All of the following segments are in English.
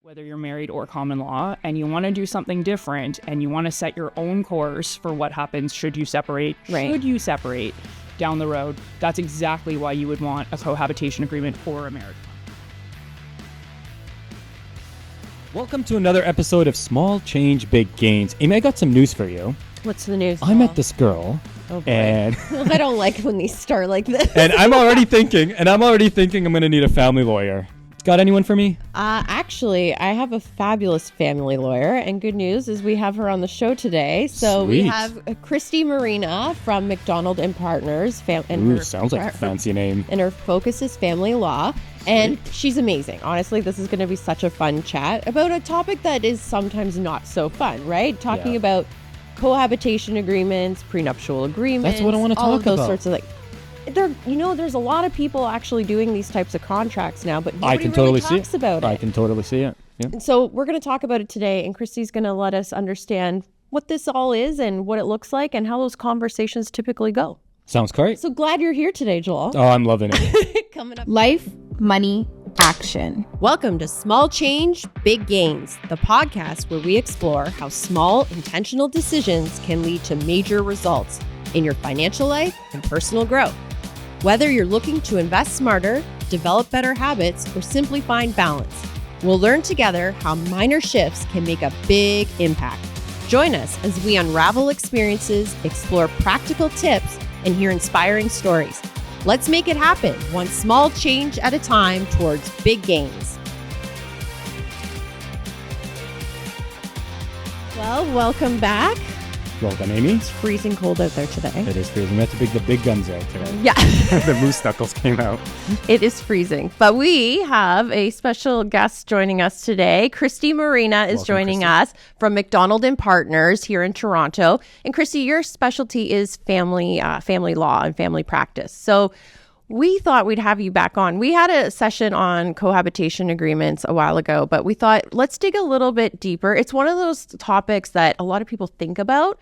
Whether you're married or common law, and you want to do something different, and you want to set your own course for what happens should you separate, down the road, that's exactly why you would want a cohabitation agreement or a marriage. Welcome to another episode of Small Change, Big Gains. Amy, I got some news for you. What's the news? I met this girl. Oh boy. And I don't like when these start like this. and I'm already thinking I'm going to need a family lawyer. Got anyone for me? Actually, I have a fabulous family lawyer, and good news is we have her on the show today. So Sweet. We have Christy Marina from McDonald and Partners. Sounds like a fancy name. And her focus is family law. And she's amazing. Honestly, this is going to be such a fun chat about a topic that is sometimes not so fun, right? Talking about cohabitation agreements, prenuptial agreements. That's what I want to talk about. All of those sorts of like. There's a lot of people actually doing these types of contracts now, but nobody really talks about it. I can totally see it. Yeah. And so we're going to talk about it today, and Christy's going to let us understand what this all is and what it looks like and how those conversations typically go. Sounds great. So glad you're here today, Joel. Oh, I'm loving it. Coming up. Life, money, action. Welcome to Small Change, Big Gains, the podcast where we explore how small, intentional decisions can lead to major results in your financial life and personal growth. Whether you're looking to invest smarter, develop better habits, or simply find balance, we'll learn together how minor shifts can make a big impact. Join us as we unravel experiences, explore practical tips, and hear inspiring stories. Let's make it happen, one small change at a time towards big gains. Well, welcome back. Welcome, Amy. It's freezing cold out there today. It is freezing. We have to bring the big guns out today. Yeah. The moose knuckles came out. It is freezing. But we have a special guest joining us today. Christy Marina is joining us from McDonald and Partners here in Toronto. And Christy, your specialty is family law and family practice. So we thought we'd have you back on. We had a session on cohabitation agreements a while ago, but we thought let's dig a little bit deeper. It's one of those topics that a lot of people think about,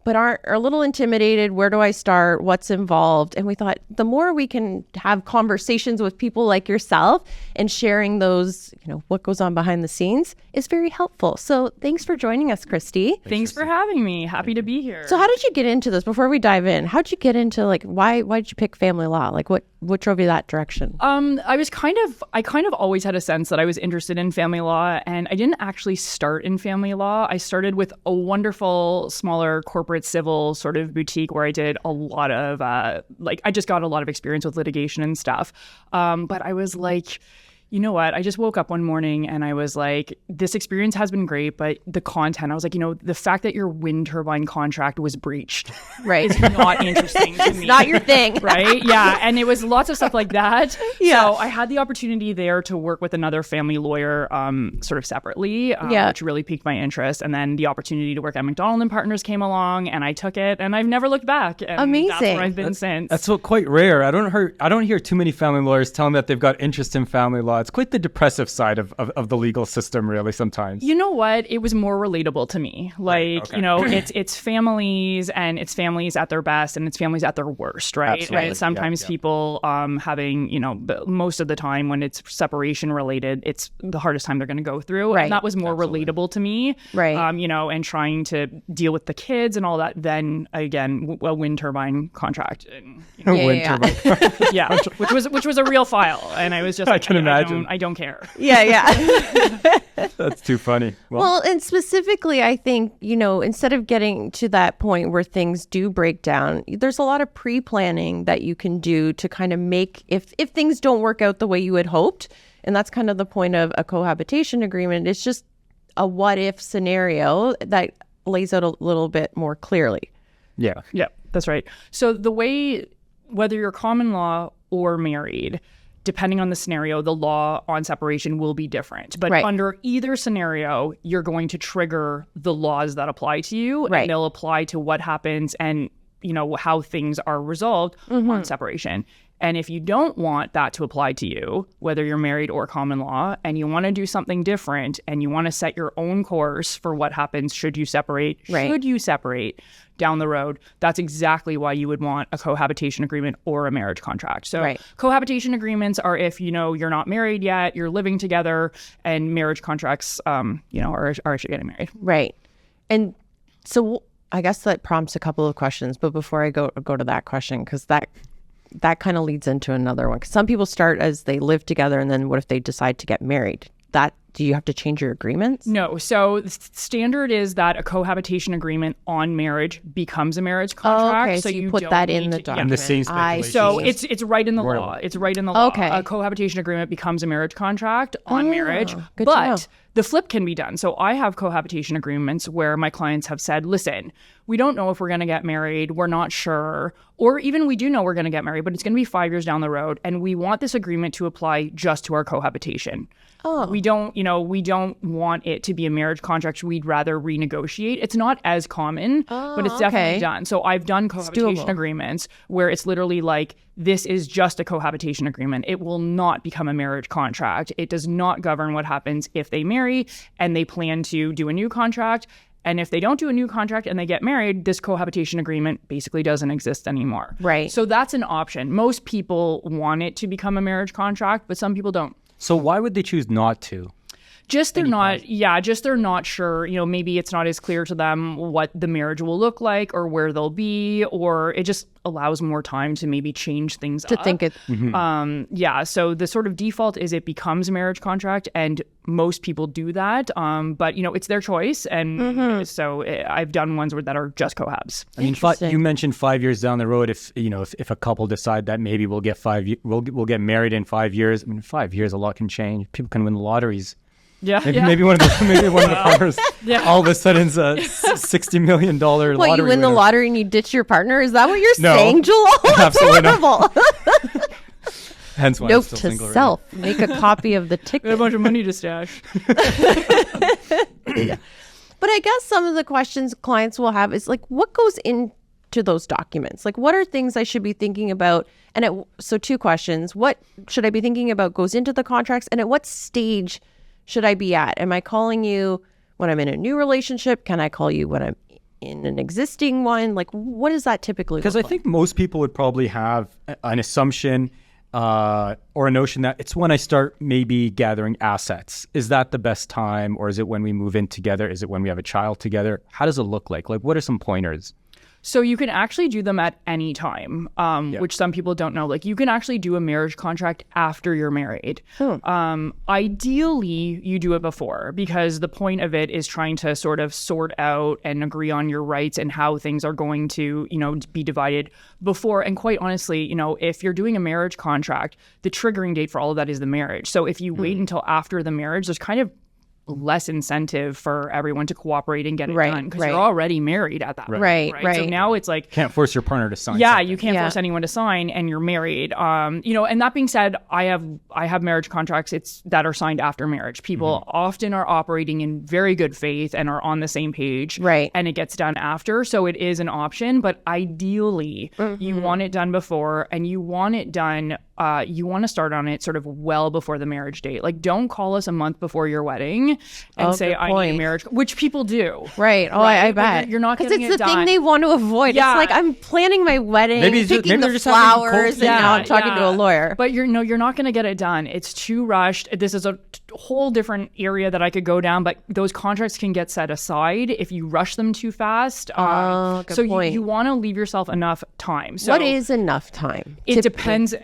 but are a little intimidated. Where do I start? What's involved? And we thought the more we can have conversations with people like yourself and sharing those, what goes on behind the scenes is very helpful. So thanks for joining us, Christy. Thanks for having me. Happy to be here. So how did you get into this? Why did you get into why did you pick family law? What drove you that direction? I kind of always had a sense that I was interested in family law, and I didn't actually start in family law. I started with a wonderful, smaller corporate civil sort of boutique where I did a lot of, I just got a lot of experience with litigation and stuff. But I was like, you know what? I just woke up one morning and I was like, this experience has been great, but the content, I was like, the fact that your wind turbine contract was breached is not interesting to me. It's not your thing. Right? Yeah. And it was lots of stuff like that. Yeah. So I had the opportunity there to work with another family lawyer sort of separately, which really piqued my interest. And then the opportunity to work at McDonald and Partners came along and I took it and I've never looked back. And amazing. That's where I've been since. That's quite rare. I don't hear too many family lawyers telling that they've got interest in family law. It's quite the depressive side of the legal system, really, sometimes. You know what? It was more relatable to me. It's families, and it's families at their best, and it's families at their worst, right? Absolutely. And sometimes people having, most of the time when it's separation related, it's the hardest time they're going to go through. Right. And that was more relatable to me. Right. And trying to deal with the kids and all that. Then again, a wind turbine contract. And, turbine. Yeah, which was a real file, and I was just. I can imagine. I don't care. Yeah. That's too funny. Well, and specifically, I think, instead of getting to that point where things do break down, there's a lot of pre-planning that you can do to kind of make, if things don't work out the way you had hoped, and that's kind of the point of a cohabitation agreement, it's just a what-if scenario that lays out a little bit more clearly. Yeah. Yeah, that's right. So the way, whether you're common law or married, depending on the scenario, the law on separation will be different. But under either scenario, you're going to trigger the laws that apply to you. Right. And they'll apply to what happens and, how things are resolved on separation. And if you don't want that to apply to you, whether you're married or common law, and you want to do something different and you want to set your own course for what happens should you separate, down the road, that's exactly why you would want a cohabitation agreement or a marriage contract. So cohabitation agreements are if, you're not married yet, you're living together, and marriage contracts, are if you're getting married. Right. And so I guess that prompts a couple of questions, but before I go to that question, because that kind of leads into another one. Because some people start as they live together, and then what if they decide to get married? Do you have to change your agreements? No. So the standard is that a cohabitation agreement on marriage becomes a marriage contract. Okay. So you put that in the document. And the same speculation. So it's right in the law. It's right in the law. Okay. A cohabitation agreement becomes a marriage contract on marriage. Good to know. But the flip can be done. So I have cohabitation agreements where my clients have said, listen, we don't know if we're going to get married. We're not sure. Or even we do know we're going to get married, but it's going to be 5 years down the road. And we want this agreement to apply just to our cohabitation. Oh. We don't want it to be a marriage contract. We'd rather renegotiate. It's not as common, but it's definitely done. So I've done cohabitation agreements where it's literally like, this is just a cohabitation agreement. It will not become a marriage contract. It does not govern what happens if they marry and they plan to do a new contract. And if they don't do a new contract and they get married, this cohabitation agreement basically doesn't exist anymore. Right. So that's an option. Most people want it to become a marriage contract, but some people don't. So why would they choose not to? Just they're not sure, maybe it's not as clear to them what the marriage will look like or where they'll be, or it just allows more time to maybe change things to up. think it. So the sort of default is it becomes a marriage contract, and most people do that. But it's their choice, and so I've done ones that are just cohabs. I mean, you mentioned 5 years down the road, if a couple decide that maybe we'll get we'll get married in 5 years. I mean, 5 years, a lot can change. People can win the lotteries. Maybe one of the partners all of a sudden's a $60 million lottery. What, you win the lottery and you ditch your partner? Is that what you're saying, Joel? Absolutely horrible. Hence why Note I'm still to single. self: make a copy of the ticket. A bunch of money to stash. But I guess some of the questions clients will have is like, what goes into those documents? Like, what are things I should be thinking about? And so 2 questions: what should I be thinking about goes into the contracts, and at what stage should I be at? Am I calling you when I'm in a new relationship? Can I call you when I'm in an existing one? Like, what does that typically look like? Because I think most people would probably have an assumption or a notion that it's when I start maybe gathering assets. Is that the best time, or is it when we move in together? Is it when we have a child together? How does it look like? Like, what are some pointers? So you can actually do them at any time, which some people don't know. Like, you can actually do a marriage contract after you're married. Ideally, you do it before, because the point of it is trying to sort of sort out and agree on your rights and how things are going to, be divided before. And quite honestly, if you're doing a marriage contract, the triggering date for all of that is the marriage. So if you wait until after the marriage, there's kind of less incentive for everyone to cooperate and get it done, because you're already married at that point. Right. So now it's like, can't force your partner to sign. something. You can't force anyone to sign, and you're married. And that being said, I have marriage contracts that are signed after marriage. People often are operating in very good faith and are on the same page. Right. And it gets done after, so it is an option. But ideally, you want it done before, and you want it done. You want to start on it sort of well before the marriage date. Like, don't call us a month before your wedding and say, I need a marriage, which people do. Right. Oh, right? I bet. You're not because getting it's it the done. thing they want to avoid. Yeah. It's like, I'm planning my wedding, picking the flowers, and now I'm talking to a lawyer. But you're not going to get it done. It's too rushed. This is a whole different area that I could go down, but those contracts can get set aside if you rush them too fast. Good point. You want to leave yourself enough time. So what is enough time? It depends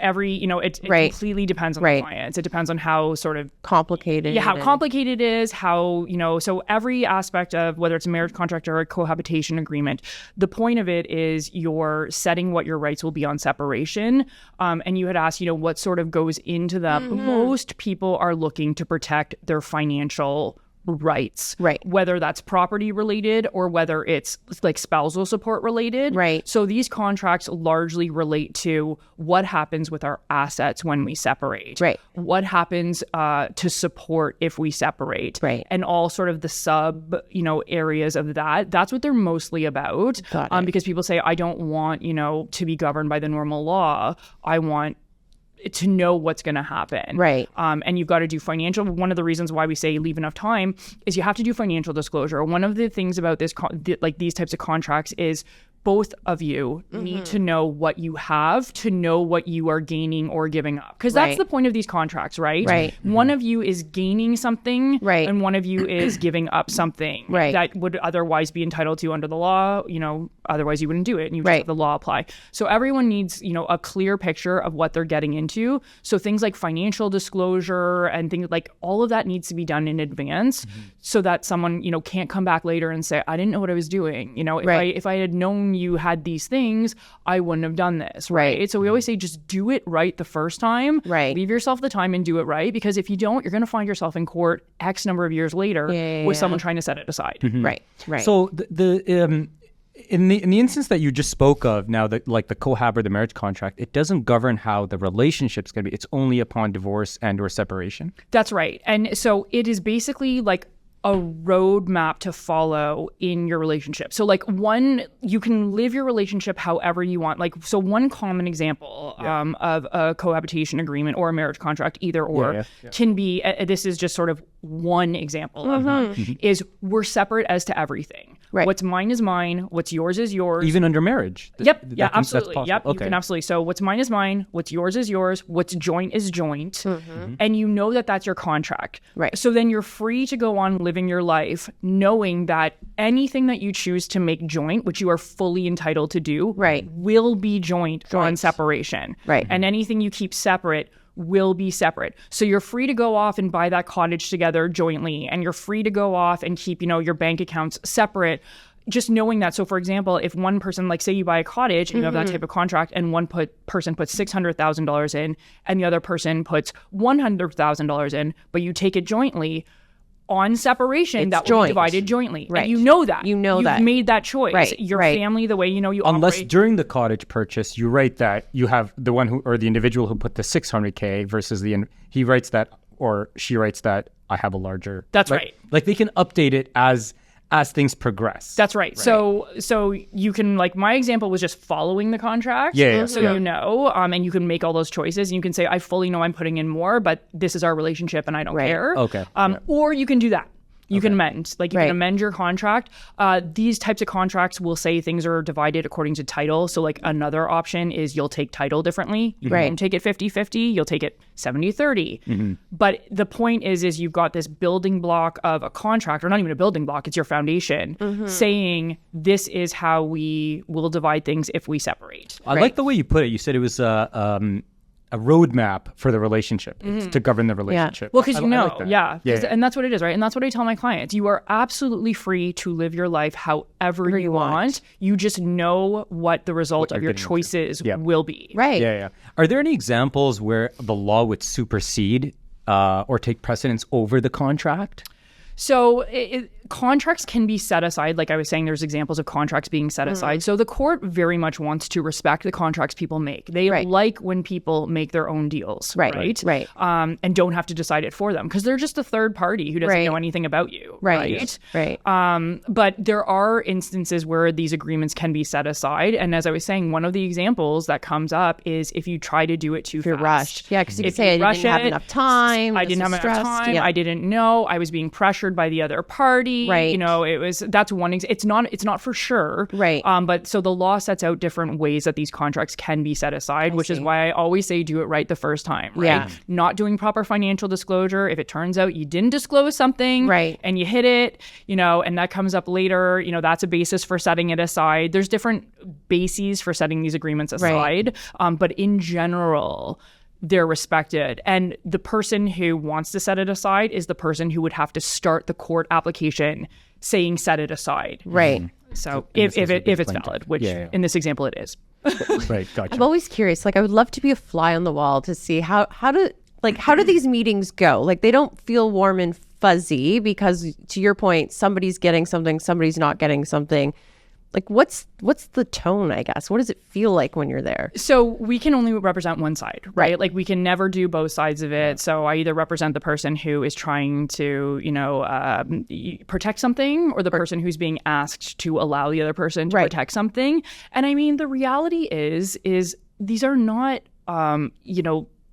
it completely depends on the clients. It depends on how sort of complicated. Yeah, how complicated it is, how, so every aspect of whether it's a marriage contract or a cohabitation agreement, the point of it is you're setting what your rights will be on separation. And you had asked, what sort of goes into that. Most people are looking to protect their financial rights, right? Whether that's property related or whether it's like spousal support related, right? So these contracts largely relate to what happens with our assets when we separate, right? What happens to support if we separate, right? And all sort of the sub, areas of that. That's what they're mostly about. Got it. Because people say, I don't want, to be governed by the normal law. I want to know what's going to happen. Right. And you've got to do financial. One of the reasons why we say leave enough time is you have to do financial disclosure. One of the things about this, like these types of contracts, is both of you need to know what you have to know what you are gaining or giving up. Because that's the point of these contracts, right? Right. One of you is gaining something, right, and one of you is giving up something right, that would otherwise be entitled to under the law. Otherwise you wouldn't do it, and you just have the law apply. So everyone needs, a clear picture of what they're getting into. So things like financial disclosure and things like all of that needs to be done in advance, so that someone, can't come back later and say, I didn't know what I was doing. If I had known you had these things, I wouldn't have done this. Right. So we always say, just do it right the first time. Right. Leave yourself the time and do it right. Because if you don't, you're going to find yourself in court X number of years later with someone trying to set it aside. Right. Right. So in the instance that you just spoke of now, that like the cohab or the marriage contract, it doesn't govern how the relationship's going to be. It's only upon divorce and or separation. That's right. And so it is basically like a roadmap to follow in your relationship. So like you can live your relationship however you want. Like, so one common example of a cohabitation agreement or a marriage contract, either or, can be, this is just sort of one example of that, is we're separate as to everything. Right. What's mine is mine. What's yours is yours. Even under marriage. Absolutely. Yep. Okay. You can absolutely. So what's mine is mine. What's yours is yours. What's joint is joint. And you know that that's your contract. Right. So then you're free to go on living your life knowing that anything that you choose to make joint, which you are fully entitled to do, will be joint on separation. Right. And anything you keep separate will be separate. So you're free to go off and buy that cottage together jointly, and you're free to go off and keep, your bank accounts separate, just knowing that. So for example, if one person, like say you buy a cottage and you have that type of contract, and one person puts $600,000 in and the other person puts $100,000 in, but you take it jointly, on separation, that will be divided jointly. Right. And you know that. You've made that choice. Right. Your family, the way you Unless operate. During the cottage purchase, you write that you have the one who, or the individual who put the $600K versus he writes that, or she writes that I have a larger. That's right. Like they can update it as things progress. That's right. So you can, like, my example was just following the contract. So and you can make all those choices, and you can say, I fully know I'm putting in more, but this is our relationship and I don't care. Okay. Or you can do that. You can amend. Like, you can amend your contract. These types of contracts will say things are divided according to title. So, like, another option is you'll take title differently. You won't take it 50-50. You'll take it 70-30. But the point is you've got this building block of a contract, or not even a building block, it's your foundation, saying this is how we will divide things if we separate. I like the way you put it. You said it was a roadmap for the relationship to govern the relationship. Well, because like and that's what it is, right? And that's what I tell my clients. You are absolutely free to live your life however you want. You just know what the result of your choices will be. Right. Yeah. Are there any examples where the law would supersede or take precedence over the contract? So contracts can be set aside. Like I was saying, there's examples of contracts being set aside. So the court very much wants to respect the contracts people make. They like when people make their own deals, right? And don't have to decide it for them, because they're just a third party who doesn't know anything about you, right? But there are instances where these agreements can be set aside. And as I was saying, one of the examples that comes up is if you try to do it too fast. You're rushed. Yeah, because you can say I didn't have enough time. I didn't have enough time. Yeah. I didn't know. I was being pressured by the other party. Right. That's one it's not for sure. Right. But so the law sets out different ways that these contracts can be set aside, which is why I always say do it right the first time, right? Yeah. Not doing proper financial disclosure. If it turns out you didn't disclose something and you hit it, and that comes up later, that's a basis for setting it aside. There's different bases for setting these agreements aside. But in general, they're respected. And the person who wants to set it aside is the person who would have to start the court application saying set it aside. Right. So if it's valid, which in this example it is. Right. Gotcha. I'm always curious. Like, I would love to be a fly on the wall to see how do these meetings go? Like, they don't feel warm and fuzzy because, to your point, somebody's getting something, somebody's not getting something. Like, what's the tone, I guess? What does it feel like when you're there? So we can only represent one side, right? Like, we can never do both sides of it. So I either represent the person who is trying to, protect something, or the person who's being asked to allow the other person to protect something. And I mean, the reality is these are not,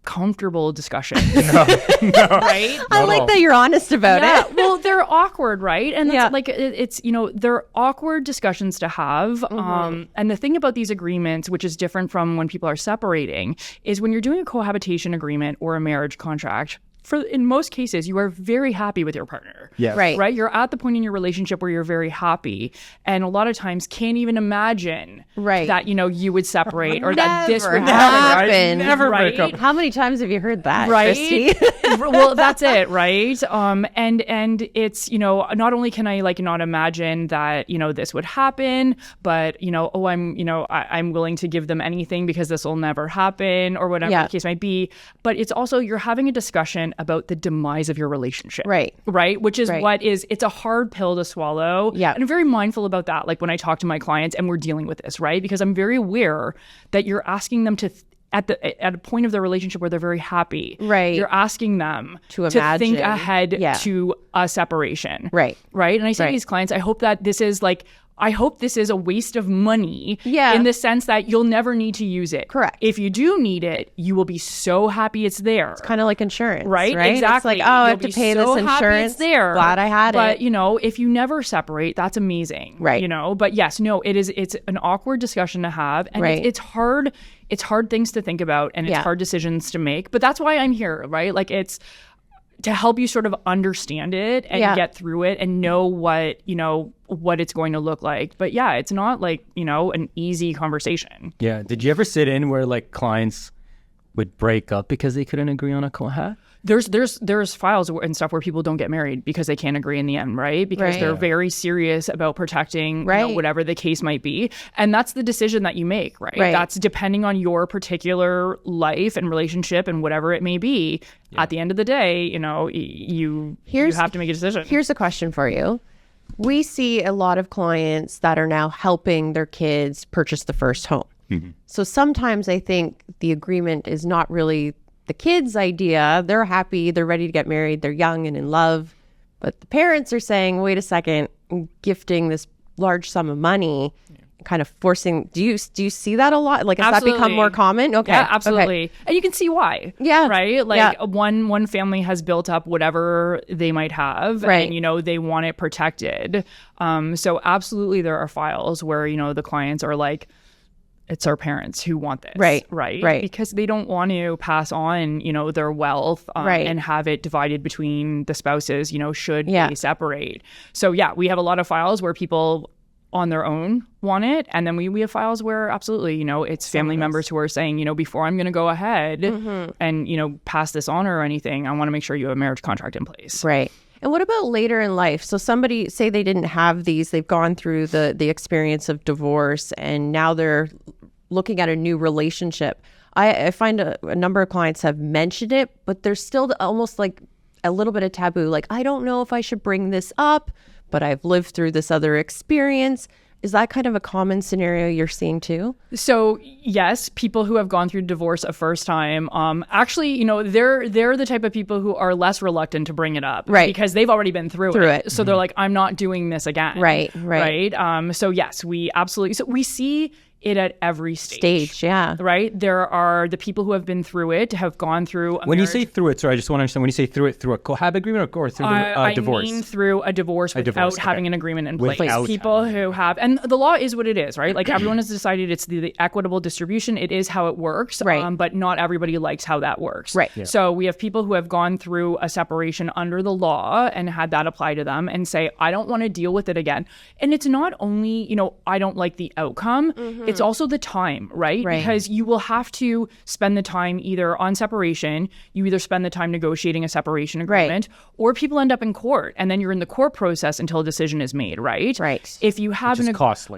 comfortable discussions. Right? I like that you're honest about it. Well, they're awkward, right? And that's like, it's, they're awkward discussions to have. And the thing about these agreements, which is different from when people are separating, is when you're doing a cohabitation agreement or a marriage contract, in most cases, you are very happy with your partner. Yes. Right? You're at the point in your relationship where you're very happy. And a lot of times can't even imagine that, you would separate or that this would happen. Never right? break up. How many times have you heard that, right? Christy? Well, that's it, right? And it's, not only can I not imagine that, this would happen, but, I'm willing to give them anything because this will never happen or whatever the case might be. But it's also, you're having a discussion about the demise of your relationship. Right. Which is it's a hard pill to swallow. Yeah. And I'm very mindful about that. Like when I talk to my clients and we're dealing with this, right? Because I'm very aware that you're asking them to at a point of their relationship where they're very happy. Right. You're asking them to think ahead to a separation. Right. And I say to these clients, I hope this is a waste of money in the sense that you'll never need to use it. Correct. If you do need it, you will be so happy it's there. It's kind of like insurance, right? It's Exactly. like, I have to pay this insurance. It's there. Glad I had it. But, if you never separate, that's amazing. Right. But yes, it's an awkward discussion to have. And it's hard. It's hard things to think about and it's hard decisions to make. But that's why I'm here, right? Like it's to help you sort of understand it and get through it and know what it's going to look like. But it's not like, an easy conversation. Yeah. Did you ever sit in where clients would break up because they couldn't agree on a cohab? There's files and stuff where people don't get married because they can't agree in the end, right? Because they're very serious about protecting whatever the case might be. And that's the decision that you make, right? That's depending on your particular life and relationship and whatever it may be. At the end of the day, you have to make a decision. Here's a question for you. We see a lot of clients that are now helping their kids purchase the first home. Mm-hmm. So sometimes I think the agreement is not really the kids' idea. They're happy, they're ready to get married, they're young and in love. But the parents are saying, wait a second, gifting this large sum of money, kind of forcing. Do you see that a lot? Like, has that become more common? Okay. Yeah, absolutely. Okay. And you can see why. Yeah. Right? Like one family has built up whatever they might have. Right. And, they want it protected. So absolutely there are files where, the clients are like, it's our parents who want this. Right. Because they don't want to pass on, their wealth and have it divided between the spouses, should they separate. So we have a lot of files where people on their own want it. And then we have files where absolutely, it's family members who are saying, before I'm going to go ahead and, pass this on or anything, I want to make sure you have a marriage contract in place. Right. And what about later in life? So somebody, say they didn't have these, they've gone through the experience of divorce and now they're looking at a new relationship. I find a number of clients have mentioned it, but there's still almost like a little bit of taboo. Like, I don't know if I should bring this up, but I've lived through this other experience. Is that kind of a common scenario you're seeing too? So yes, people who have gone through divorce a first time, actually, they're the type of people who are less reluctant to bring it up, right? Because they've already been through it. So they're like, I'm not doing this again, right. So yes, we absolutely. So we see it at every stage. Yeah. Right? There are the people who have been through it, have gone through When you say through it, sorry, I just want to understand, when you say through it, through a cohab agreement or through the divorce? I mean through a divorce without having an agreement in place. Without people who have, and the law is what it is, right? Like everyone has decided it's the equitable distribution. It is how it works, right. But not everybody likes how that works. Right. Yeah. So we have people who have gone through a separation under the law and had that apply to them and say, I don't want to deal with it again. And it's not only, I don't like the outcome, it's also the time. Right? Because you will have to spend the time either on separation, you either spend the time negotiating a separation agreement, or people end up in court and then you're in the court process until a decision is made, right? Right. If you have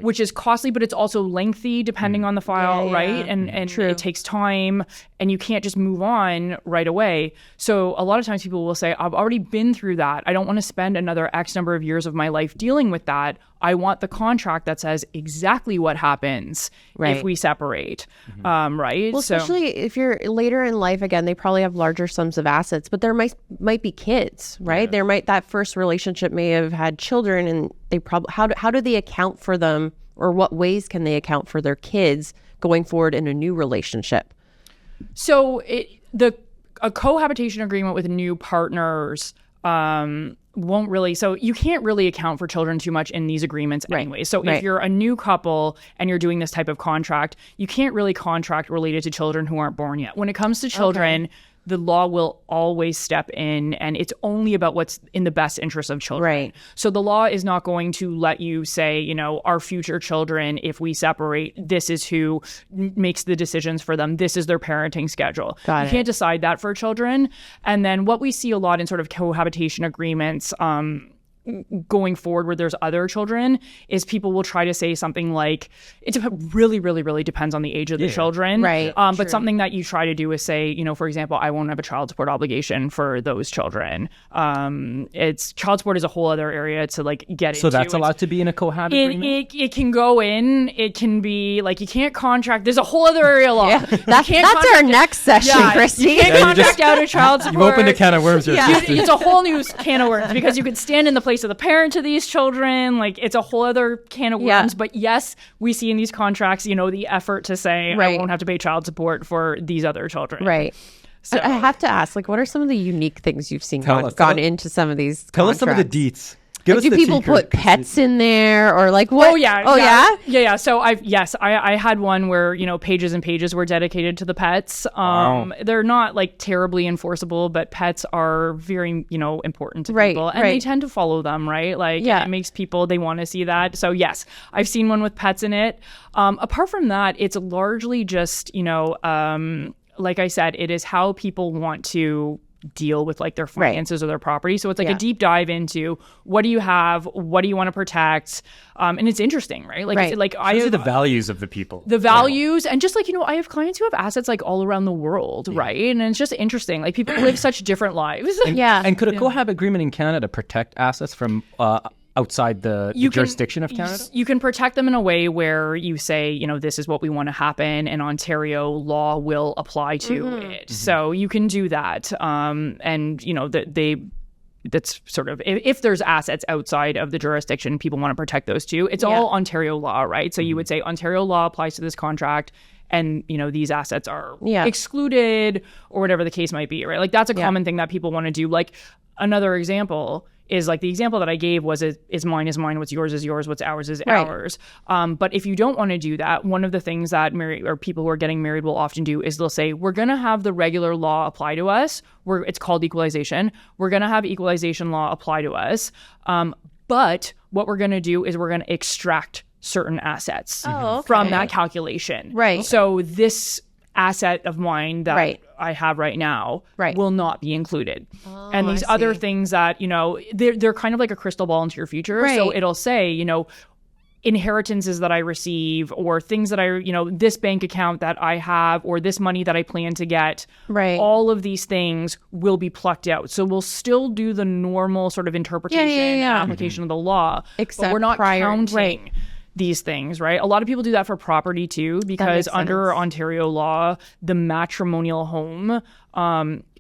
which is costly, but it's also lengthy depending on the file, right? And it takes time and you can't just move on right away. So a lot of times people will say, I've already been through that. I don't want to spend another X number of years of my life dealing with that. I want the contract that says exactly what happens if we separate, right? Well, especially if you're later in life, again, they probably have larger sums of assets, but there might be kids, right? Yeah. That first relationship may have had children, and they probably how do they account for them, or what ways can they account for their kids going forward in a new relationship? So a cohabitation agreement with new partners won't really, so you can't really account for children too much in these agreements anyway. So if you're a new couple and you're doing this type of contract, you can't really contract related to children who aren't born yet. When it comes to children, the law will always step in, and it's only about what's in the best interest of children. Right. So the law is not going to let you say, you know, our future children, if we separate, this is who makes the decisions for them. This is their parenting schedule. You can't decide that for children. And then what we see a lot in sort of cohabitation agreements, going forward where there's other children, is people will try to say something like, it really, really, really depends on the age of the children. Right. But something that you try to do is say, you know, for example, I won't have a child support obligation for those children. It's child support is a whole other area to like get into. So that's allowed to be in a cohab agreement? It can go in. It can be like, you can't contract. There's a whole other area of law. Yeah. That's our next session, Christy. You can't contract out a child support. You've opened a can of worms here. It's a whole new can of worms, because you could stand in the place of the parent to these children. Like, it's a whole other can of worms. But yes, we see in these contracts, you know, the effort to say, I won't have to pay child support for these other children. Right. So I have to ask, like, what are some of the unique things you've seen gone into some of these Tell contracts? us some of the deets. Like, do people put pets in there, or like what? Yeah. So I had one where, you know, pages and pages were dedicated to the pets. They're not like terribly enforceable, but pets are very, you know, important to people, and they tend to follow them, right? Like, it makes people, they want to see that. So yes, I've seen one with pets in it. Apart from that, it's largely just, you know, like I said, it is how people want to deal with like their finances or their property. So it's like a deep dive into, what do you have, what do you want to protect, and it's interesting, right? Like, it's, like I have the values of the people, and just like, you know, I have clients who have assets like all around the world, right? And it's just interesting, like people live such different lives. And could a cohab agreement in Canada protect assets from outside the jurisdiction of Canada? You can protect them in a way where you say, you know, this is what we want to happen, and Ontario law will apply to it. So you can do that. And, you know, that's sort of, if there's assets outside of the jurisdiction, people want to protect those too. It's all Ontario law, right? So you would say Ontario law applies to this contract, and, you know, these assets are excluded, or whatever the case might be, right? Like, that's a common thing that people want to do. Like, another example is like the example that I gave was, is mine, what's yours is yours, what's ours is ours. But if you don't want to do that, one of the things that people who are getting married will often do is they'll say, we're going to have the regular law apply to us. It's called equalization. We're going to have equalization law apply to us. But what we're going to do is we're going to extract certain assets from that calculation. Right. So this asset of mine that I have right now will not be included. And these other things that, you know, they're kind of like a crystal ball into your future. So it'll say, you know, inheritances that I receive, or things that I, you know, this bank account that I have, or this money that I plan to get, all of these things will be plucked out. So we'll still do the normal sort of interpretation and application of the law, but we're not counting these things, right? A lot of people do that for property too, because under Ontario law, the matrimonial home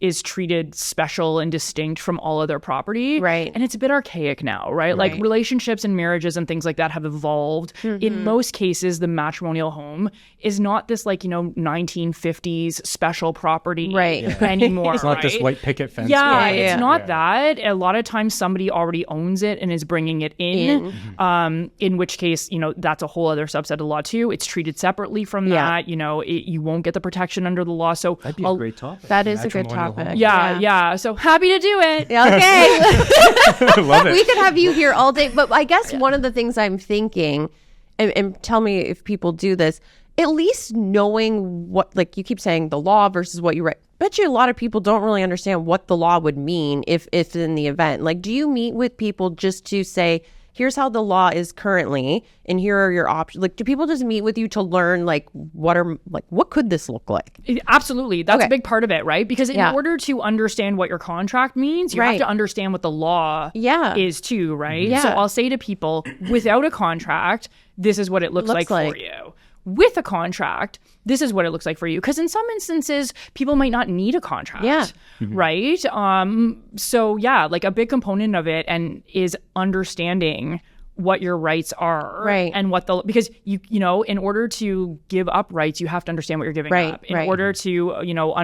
is treated special and distinct from all other property. Right. And it's a bit archaic now, right? Like, relationships and marriages and things like that have evolved. In most cases, the matrimonial home is not this, like, you know, 1950s special property anymore. It's not this white picket fence. It's not that. A lot of times somebody already owns it and is bringing it in which case, you know, that's a whole other subset of law too. It's treated separately from that. You know, you won't get the protection under the law. So that'd be a great topic. That is a good topic. Yeah. So happy to do it. Okay. Love it. We could have you here all day. But I guess one of the things I'm thinking, and tell me if people do this, at least knowing what, like you keep saying, the law versus what you write. Bet you a lot of people don't really understand what the law would mean if in the event. Like, do you meet with people just to say, here's how the law is currently, and here are your options? Like, do people just meet with you to learn, like, what could this look like? Absolutely. That's a big part of it, right? Because in order to understand what your contract means, you have to understand what the law is too, right? So I'll say to people, without a contract, this is what it looks like for you. With a contract, this is what it looks like for you. Because in some instances, people might not need a contract, right? So yeah, like a big component of it is understanding what your rights are, and what because you know, in order to give up rights, you have to understand what you're giving up. In order to, you know,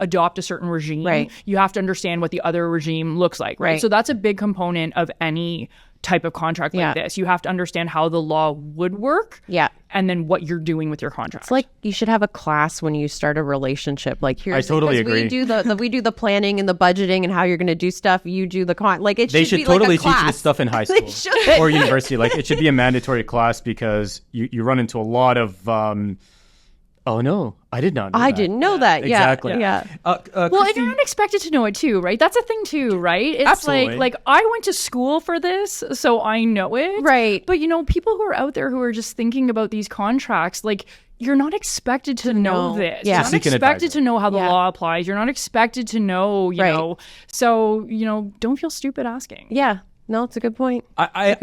adopt a certain regime, Right. you have to understand what the other regime looks like, right? So that's a big component of any type of contract like this. You have to understand how the law would work, and then what you're doing with your contract. It's like you should have a class when you start a relationship. Like, here's I totally agree. We do the planning and the budgeting and how you're going to do stuff. You do the They should be totally like a class. teach this stuff in high school or university. Like, it should be a mandatory class because you run into a lot of oh no, I did not know that. I didn't know that. Exactly. Yeah. Well, and you're not expected to know it too, right? That's a thing too, right? It's Absolutely. like I went to school for this, so I know it. Right. But people who are out there who are just thinking about these contracts, like, you're not expected to know this. Yeah. You're not Seek an expected advisor. to know how the law applies. You're not expected to know, you know. So, don't feel stupid asking. Yeah. No, it's a good point. I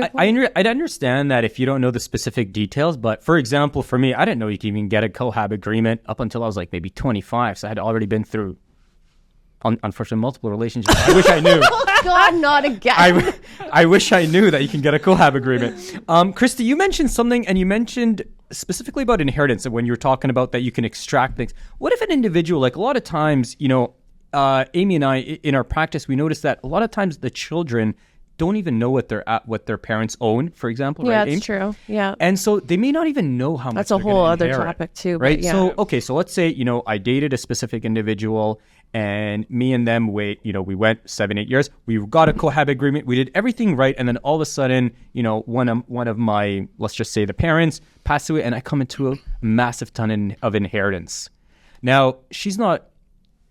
understand that if you don't know the specific details, but for example, for me, I didn't know you could even get a cohab agreement up until I was like maybe 25. So I had already been through, unfortunately, multiple relationships. I wish I knew. Oh, God, not again. I wish I knew that you can get a cohab agreement. Christy, you mentioned something, and you mentioned specifically about inheritance, and when you were talking about that you can extract things. What if an individual, like a lot of times, Amy and I, in our practice, we notice that a lot of times the children don't even know what their parents own, for example. Yeah, right, that's Amy? true. Yeah. And so they may not even know how much. That's a they're whole gonna other inherit, topic too. right? But yeah. So let's say I dated a specific individual, and me and them we went 7-8 years. We got a cohab agreement. We did everything right, and then all of a sudden, one of my, let's just say, the parents passed away, and I come into a massive ton of inheritance. Now she's not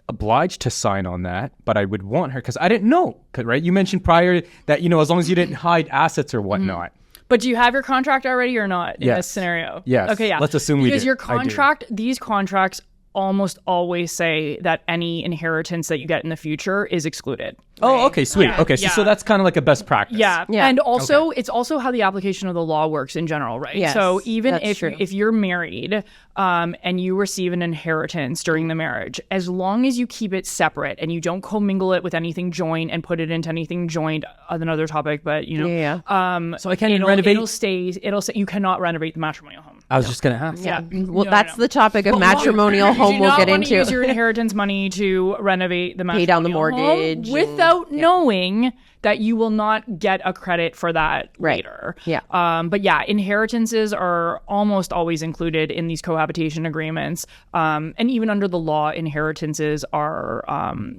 obliged to sign on that, but I would want her because I didn't know. Right? You mentioned prior that as long as you didn't hide assets or whatnot. But do you have your contract already or not in Yes. this scenario? Yes. Okay, yeah. Let's assume we do. Because your I do. contract, these contracts almost always say that any inheritance that you get in the future is excluded. Oh, okay, sweet. Yeah, okay, so that's kind of like a best practice. Yeah. Yeah. And also, it's also how the application of the law works in general, right? Yes, so even that's true. if you're married and you receive an inheritance during the marriage, as long as you keep it separate and you don't commingle it with anything joint and put it into anything joint, another topic, but So I can't even renovate. It'll say you cannot renovate the matrimonial home. I was just gonna ask. Yeah. Well, that's the topic of matrimonial home You do we'll not get want to into. use your inheritance money to renovate the Pay down the matrimonial mortgage home without knowing that you will not get a credit for that later. Yeah. But yeah, inheritances are almost always included in these cohabitation agreements. And even under the law, inheritances are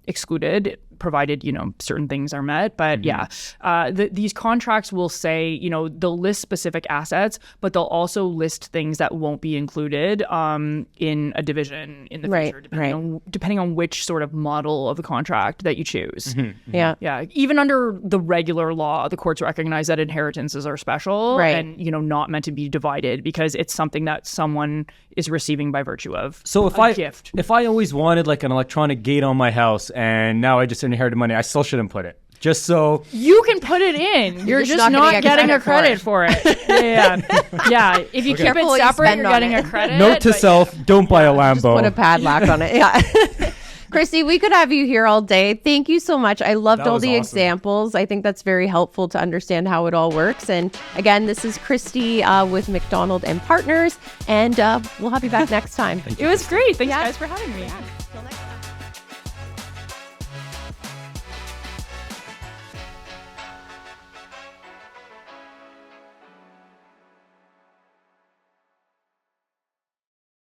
excluded, provided, certain things are met. But these contracts will say, they'll list specific assets, but they'll also list things that won't be included in a division in the future, depending on which sort of model of the contract that you choose. Yeah. Yeah. Even under the regular law, the courts recognize that inheritances are special and, not meant to be divided because it's something that someone is receiving by virtue of gift. If I always wanted like an electronic gate on my house and now I just inherited money, I still shouldn't put it. Just so you can put it in. You're just not not getting a credit for for it. Yeah. If you keep Careful it what you separate, spend you're on getting it. a credit. note to self, don't buy a Lambo. Just put a padlock on it. Yeah. Christy, we could have you here all day. Thank you so much. I loved all the examples. I think that's very helpful to understand how it all works. And again, this is Christy with McDonald and Partners, and we'll have you back next time. It was great. Thanks, guys, for having me.